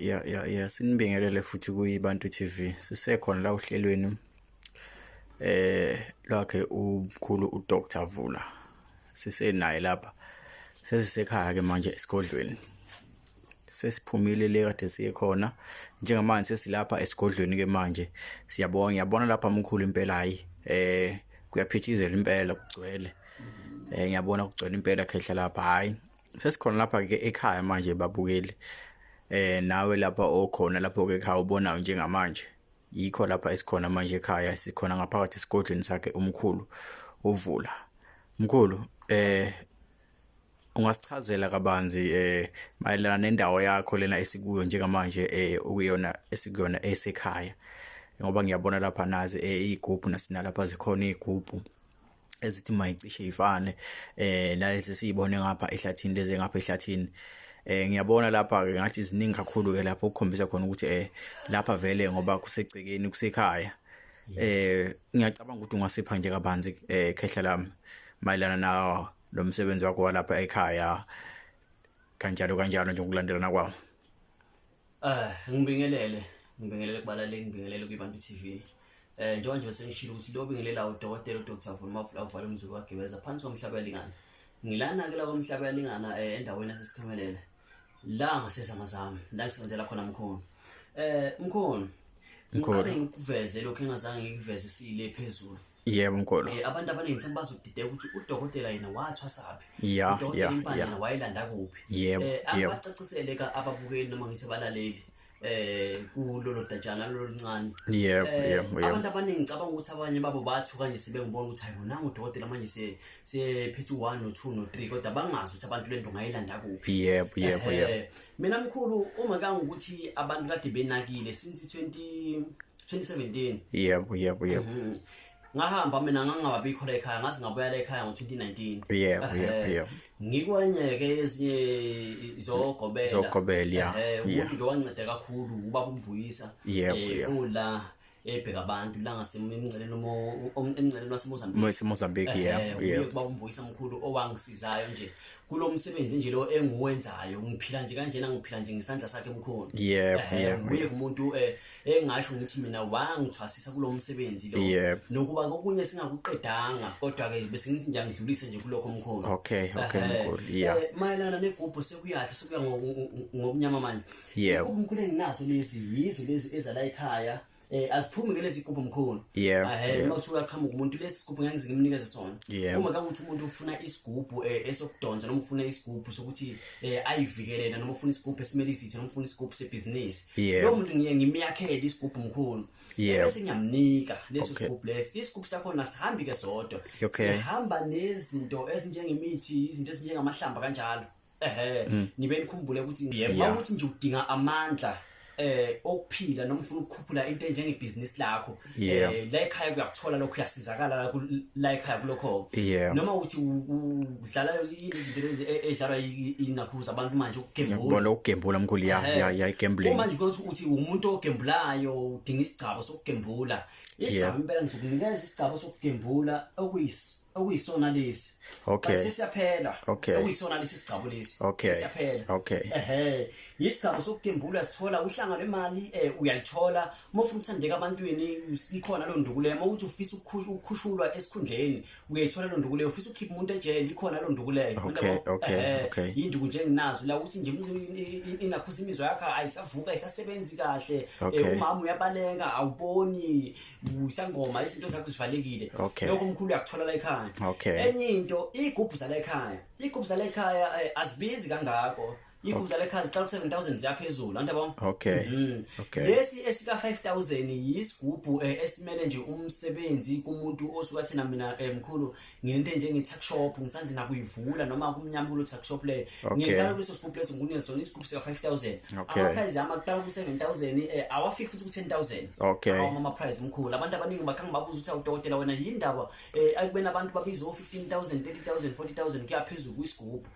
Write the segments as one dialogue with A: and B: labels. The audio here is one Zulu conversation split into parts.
A: ya sinibingelele futhi kuyiBantu TV. Sisekhona la uhlelweni lwakhe umkhulu uDr Vula. Sisenaye lapha. Sesisekhaya ke manje esigodlweni. Sesiphumile le kade siye khona. Njengamanje sesilapha esigodlweni ke manje. Ngiyabona lapha umkhulu impela hayi kuyaphithizela impela kugcwele. Ngiyabona kugcwele impela khehla lapha hayi. Sesikhona lapha ke ekhaya manje babukeli. Nawe lapha okhona lapho ke ekhaya ubonayo njengamanje. Yikho lapha esikhona manje ekhaya sikhona ngaphakathi esigodlweni sakhe umkhulu uVula. Mkhulu ungasichazela kabanzi mayelana nendawo yakho lena esikuyo njengamanje ukuyona esikuyona esekhaya. Ngoba ngiyabona lapha nazi izigubhu nasinalapha zikhona izigubhu ezithi mayicishe ifane nalezi siyibone ngapha ehlathini lezi ngapha ehlathini. Ngiyabona lapha ke ngathi ziningi kakhulu ke lapho ukukhombisa khona ukuthi lapha vele ngoba kusegcekeni kusekhaya. Ngiyacabanga ukuthi ungasipha nje kabanzi khehla lami mayelana na lo msebenzi wakho lapha ekhaya kanjalo nje ukulandelana kwawo.
B: Ngibingelele kubalaleli, ngibingelele kuyiBantu TV. Njengoba nje besengishilo ukuthi lo bingelela uDokotela uDr Vula umzulu wagibeza phansi komhlaba yalingana. Ngilana ke la komhlaba yalingana endaweni yaseSikhamelele. La ngasezamazama la ngisebenzela khona mkhulu. Mkhulu ngicela ngikuveze lokho engazange ngikuveze sile phezulu.
A: Yebo mkhulu.
B: Abantu abaningi mhlawumbe bazodideka ukuthi uDokotela yena wathwasaphi.
A: Yeah.
B: Yena wayelanda kuphi.
A: Yebo.
B: Abacacisele ka ababukeli noma ngisebalaleli kulolo datshana lolo lincane.
A: Yebo.
B: Abantu abaningi ngicabanga ukuthi abanye babo bathuka nje sebengibona ukuthi hayi nanga uDokotela manje sephethe 1 no 2 no 3 kodwa bangazi ukuthi abantu lento ngayilanda kuphi.
A: Yebo.
B: Mina mkhulu uma kanga ukuthi abantu kade benakile since 2017.
A: Yebo.
B: Ngahamba mina ngangababikho la ekhaya ngazi ngabuya la ekhaya ngo2019.
A: Yebo.
B: Ngikwenyeke ezinye izogobela. Umuntu nje wanceda kakhulu ubaba uMvuyisa. Ula ebheka abantu la ngasemngceleni
A: waseMozambique.
B: Yebo. Ubaba uMvuyisa mkhulu owangisizayo nje kulo msebenzi nje lo engiwenzayo. Ngiphila nje kanjena ngiphila nje ngesandla sakhe mkhulu.
A: Yebo.
B: Uye umuntu engasho ngithi mina wangithwasisa kulo msebenzi lo. Nokuba kokunye singakuqedanga kodwa ke bese ngithi nje ngidlulise nje kulokho mkhulu.
A: Okay mkhulu.
B: Mayelana negubhu sekuyahle sekuya ngobunyama manje. Umkhulu enginaso lezi ezala ekhaya. Asiphumi ngelezi igubhu mkhulu. Mawuthi uyaqhamuka umuntu lesi sigubhu ngeke ngimnikeze sona. Uma kangukuthi umuntu ufuna isigubhu esokudonsa noma ufuna isigubhu sokuthi ayivikelele noma ufuna isigubhu esimele izithe noma ufuna isigubhu sebusiness. Lo muntu ngiye ngimiyakhele isigubhu mkhulu. Bese ngiyamnika leso sigubhu lesi. Isigubhu sakho nasihambi ke sodwa. Sihamba nezinto ezinjengemithi, izinto ezinjengamahlamba kanjalo. Nibe nikhumbule ukuthi mawuthi nje udinga amandla okuphila noma ufuna ukukhuphula into enjengebusiness lakho la ekhaya kuyakuthola lokho uyasizakala la ekhaya kulokho noma uthi udlala izinto edlalwa inakhuza abantu manje
A: ukugembula mkhulu igambling.
B: Manje uthi umuntu ogembulayo udinga isigcabo sokugembula. Isigcabo impela ngizokunikeza isigcabo sokugembula okuyisona lesi. Bese siyaphela. Okuyisona lesi sigcabo lesi. Siyaphela. Isigcabo sokugembula sithola uhlanga lemali uyalithola mawufuna uthandeka abantweni ikhona lo nduku leyo mawuthi ufisa ukukhushulwa esikhundleni uyayithola lo nduku leyo ufisa ukhipha umuntu ejele ikhona lo nduku leyo. Induku nje nginazo la uthi nje inakhuza imizwa yakho ayisavuka ayisasebenzi kahle. Umama uyabaleka awuboni usangoma izinto zakho zivalekile. Lokho mkhulu uyakuthola la ekhaya. Enye into igubhu zala ekhaya azibizi kangako. Igubhu zala ekhaya ziqala ku7,000 ziyaphezulu andabona. Lesi esika 5,000 yisigubhu esimele nje umsebenzi kumuntu osuka thina mina mkhulu nginento enjenge tuck shop ngisande nakuyivula noma kumnyama kulo tuck shop le. Ngiyaqala kuleso sigubhu leso ngikunike sona isigubhu sika 5,000. Ama-price amaqala ku7,000 awafiki futhi ku10,000. Ama price mkhulu abantu abaningi bakhange babuza ukuthi uDokotela wena yindaba akubena abantu babizwa 15,000 30,000 40,000 kuyaphezulu kwisigubhu.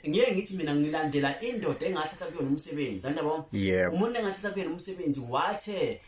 B: Ngiye ngithi mina ngilandela indoda engathatha kuyona umsebenzi andabona. Umuntu engathatha kuyona umsebenzi wathe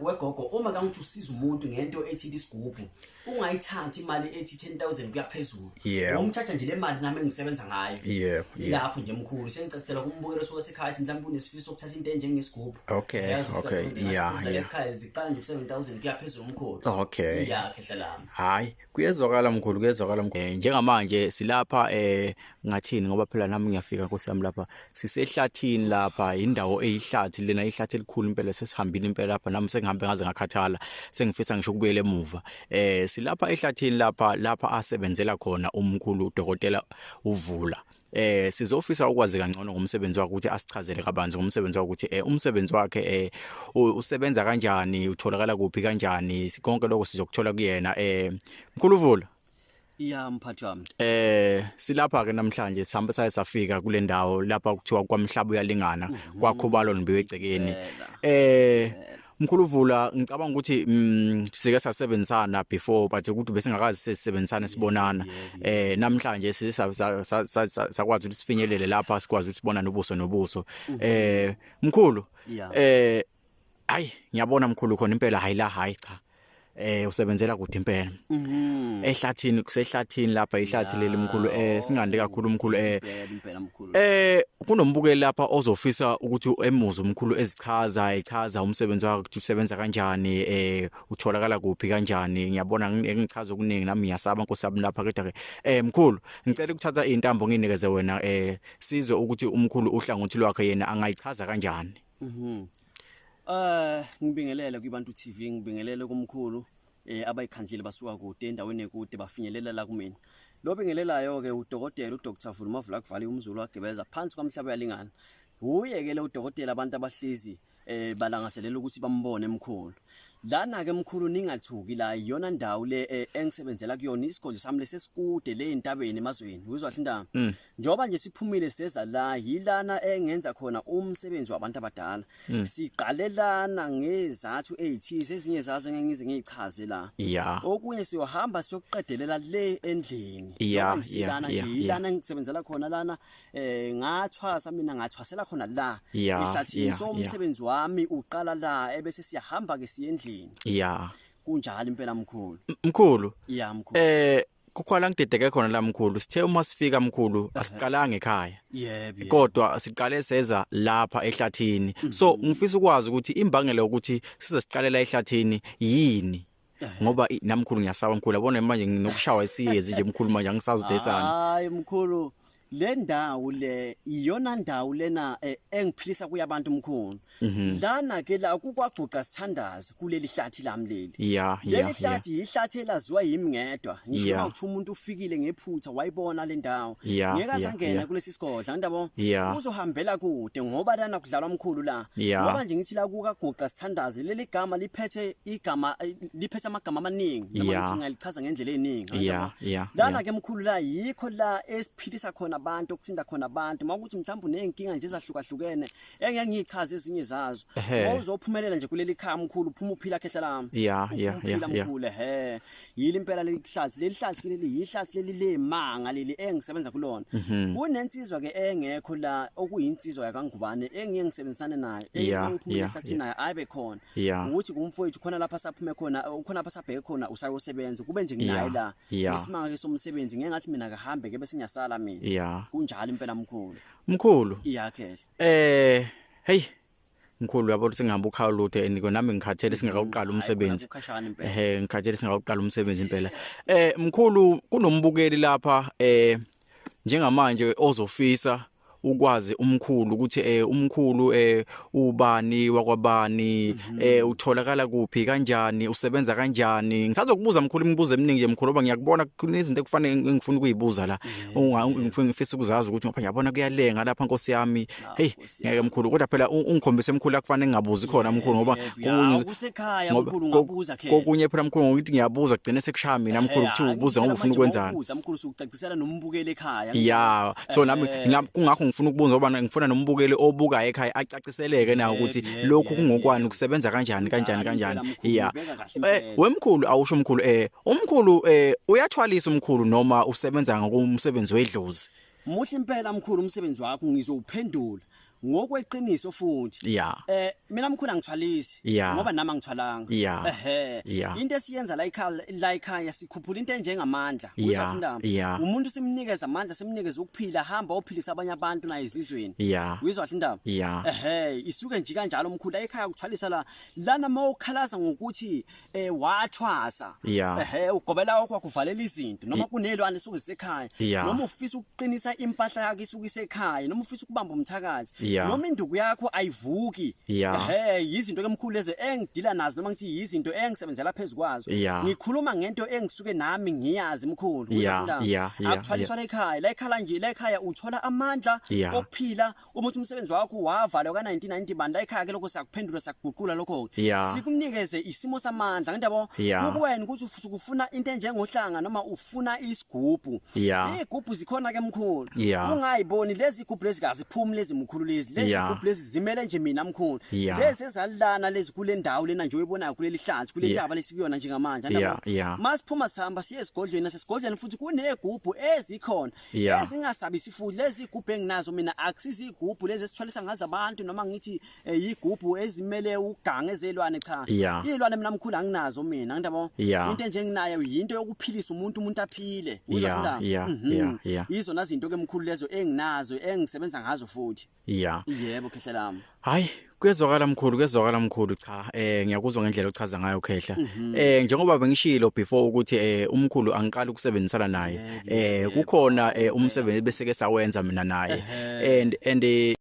B: wegogo uma kangithi usiza umuntu ngento ethi isigubhu ungayithathi imali ethi 10,000 kuyaphezulu umthatha nje le mali nami engisebenza ngayo lapho nje mkhulu sengicacisela kumbukelo sosekhaya mhlawumbe unesifiso sokuthatha into enjengesigubhu ekhaya ziqala nje 7,000 kuyaphezulu umkhulu yakhe hlalami
A: hayi kuyezwakala mkhulu njengamanje silapha ngathini ngoba phela nami ngiyafika nkosiyami lapha sisehlathini lapha indawo eyihlathi lena ihlathi elikhulu impela sesihambile impela lapha nami sengihambe ngaze ngakhathala sengifisa ngisho ukubuyela emuva silapha ehlathini lapha asebenzela khona umkhulu udokotela uVula sizofisa ukwazi kangcono ngomsebenzi wakhe ukuthi asichazele kabanzi ngomsebenzi wakhe ukuthi umsebenzi wakhe usebenza kanjani utholakala kuphi kanjani konke lokho sizokuthola kuyena mkhulu uVula
B: mphathi wami
A: silapha ke namhlanje sihambe safika kule ndawo lapha kuthiwa kwaMhlaba uyalingana kwaKhubalo Nimbiwe egcekeni mkhulu uVula ngicabanga ukuthi sike sasebenzisana before but ukuthi bese ngakazi sesebenzisana sibonana namhlanje sakwazi ukuthi sifinyelele lapha sikwazi ukuthi sibonane ubuso nobuso mkhulu hayi ngiyabona mkhulu khona impela hayi cha usebenzela kude impela ehlathini kusehlathini lapha ihlathi leli mkhulu singande kakhulu mkhulu
B: impela mkhulu
A: kunombukeli lapha ozofisa ukuthi emuzi umkhulu echaza umsebenzi wakhe ukuthi usebenza kanjani utholakala kuphi kanjani ngiyabona ngichaza okuningi nami ngiyasaba nkosiyami lapha kodwa ke mkhulu ngicela ukuthatha intambo nginikeze wena sizwe ukuthi umkhulu uhlangothi lwakhe yena angayichaza kanjani
B: ngibingelele kubantu TV ngibingelele kumkhulu abayikhandlile basuka kude endaweni ekude bafinyelela la kumina lo bingelelayo ke udokotela uDr Vuluma Vlakuvali umzulu wagebeza phansi kwaMhlaba uyalingana uye ke le udokotela abantu abahlezi balangaselela ukuthi bambone emkhulu lana ke mkhulu ningathuki la iyona ndawo le engisebenzela kuyona isigodi sami lesesikude le entabeni emazweni uzwa hlindaba njoba nje siphumile seza la yilana engenza khona umsebenzi wabantu abadala siqalelana ngezathu ezithise ezinye zazo ngengize ngichaze la okunye siyohamba siyokuqedelela le endlini yilana ngisebenzela khona lana ngathwasa mina ngathwasela khona la ihlathini so umsebenzi wami uqala la ebese siyahamba ke siye kunjalo impela mkhulu
A: mkhulu
B: mkhulu
A: kukhwala ngidedeke khona la mkhulu sithe uma sifika mkhulu asiqalanga ekhaya
B: yebo
A: kodwa siqale seza lapha ehlathini so ngifisa ukwazi ukuthi imbangela ukuthi size siqalela ehlathini yini ngoba namkhulu ngiyasaba mkhulu yabona manje nginokushawa isiyezi nje mkhulu manje angisazi udesana
B: hayi mkhulu le ndawo le iyona ndawo lena engiphilisa kuyabantu mkhulu lana ke la kukwagqoqa sithandaza kuleli hlathi lami leli leli hlathi ihlathi elaziwa yimi ngedwa ngisho ukuthi umuntu ufikile ngephutha wayibona le ndawo ngeke azangena kulesi sigodla ndabo uzohambela kude ngoba lana kudlalwa mkhulu la ngoba nje ngithi la kukwagqoqa sithandaza leli gama liphethe amagama amaningi noma ngingalichaza ngendlela eningi lana ke mkhulu la yikho la esiphilisa khona abantu okuthinda khona abantu makuthi mhlawumbe unenkinga nje ezahlukahlukene engeke ngichaze ezinye zazo uzophumelela nje kuleli khaya mkhulu uphuma uphila khehla lami mkhulu yile impela leli hlathi leli yihlathi leli lemanga leli engisebenza kulona kunensizwa ke engekho la okuyinsizwa yakangubane engiye ngisebenzisane nayo engiphumile ehlathini nayo ayibe khona ukuthi kumfowethu khona lapha saphume khona khona lapha sabheke khona usayosebenza kube nje nginaye la isimanga ke somsebenzi ngeke ngathi mina kahambe ke bese ngiyasala mina kunjalo impela mkhulu iyakhe
A: hey mkhulu yabo singihamba ukhaya luthe eniko nami ngikhathele singakaqala umsebenzi ngikhathele singakaqala umsebenzi impela mkhulu kunombukeli lapha njengamanje ozofisa ukwazi umkhulu ukuthi umkhulu ubani wakwabani utholakala kuphi kanjani usebenza kanjani ngisazokubuza mkhulu imibuzo eminingi nje mkhulu ngoba ngiyakubona kunezinto ekufanele ngifuna ukuyibuza la ngifisa ukuzazi ukuthi ngoba ngiyabona kuyalenga lapha Nkosi yami hey ngeke mkhulu kodwa phela ungikhombise mkhulu akufanele ngingabuzi khona mkhulu ngoba
B: kusekhaya mkhulu ngabuza khe
A: kokunye phela mkhulu ngokuthi ngiyabuza kugcine sekushaya mina mkhulu ukuthi ubuza ngoba ufuna ukwenzani
B: mkhulu sukucacisela nombukeli ekhaya
A: so nami kungakho ngifuna ukubuza ngoba ngifuna nombukeli obuka ekhaya acaciseleke nayo ukuthi lokhu kungokwani ukusebenza kanjani wemkhulu awusho mkhulu umkhulu uyathwalisa umkhulu noma usebenza ngokumsebenzi wedlozi
B: muhle impela mkhulu umsebenzi wakho ngizowuphendula ngokweqiniso futhi mina mkhulu angithwalisi ngoba nami angithwalanga into esiyenza la ekhaya sikhuphula into enjengamandla uzwa indaba umuntu simnikeza amandla simnikeza ukuphila hamba ophilisa abanye abantu na ezizweni uzwa indaba isuke nje kanjalo mkhulu la ekhaya ukuthwalisa lana mawukhalaza ngokuthi wathwasa ugobela wakho kuvalela izinto noma kunelwane isuke zisekhaya noma ufisa ukuqinisa impahla yakhe isuke isekhaya noma ufisa ukubamba umthakathi noma induku yakho ayivuki izinto ke mkhulu leze engidila nazo noma ngithi izinto engisebenzela phezukwazo ngikhuluma ngento engisuke nami ngiyazi mkhulu akuthwaliswa la ekhaya la ekhaya uthola amandla okuphila umuthi umsebenzi wakho wavalwa ka1990 bani la ekhaya ke lokho sakuphendula sakuguqula lokho sikumnikeze isimo samandla ngindaba kuwena ukuthi ufuna into enjengohlanga noma ufuna isigubhu igubhu zikhona ke mkhulu ungayiboni lezi igubhu lezi kaziphumi lezi mkhulu lezi igubhu lezi zimele nje mina mkhulu lezi ezalana lezi kule ndawo lena nje uyibonayo kuleli hlanzi kule ndaba lesikuyona njengamanje ndaba masiphuma sihamba siye esigodlweni futhi kunegubhu ezikhona ezingasabisi futhi lezi igubhu enginazo mina akusizi igubhu lezi esithwalisa ngazo abantu noma ngithi igubhu ezimele ugange ezelwane cha ilwane mina mkhulu anginazo mina ngindaba into enjenginayo yinto yokuphilisa umuntu aphile uzwa izona zinto ke mkhulu lezo enginazo engisebenza ngazo futhi yebo khehla lami
A: hayi kuyezwakala mkhulu cha ngiyakuzwa ngendlela ochaza ngayo khehla njengoba bengishilo before ukuthi umkhulu angiqala ukusebenzisana naye kukhona umsebenzi bese ke sawenza mina naye and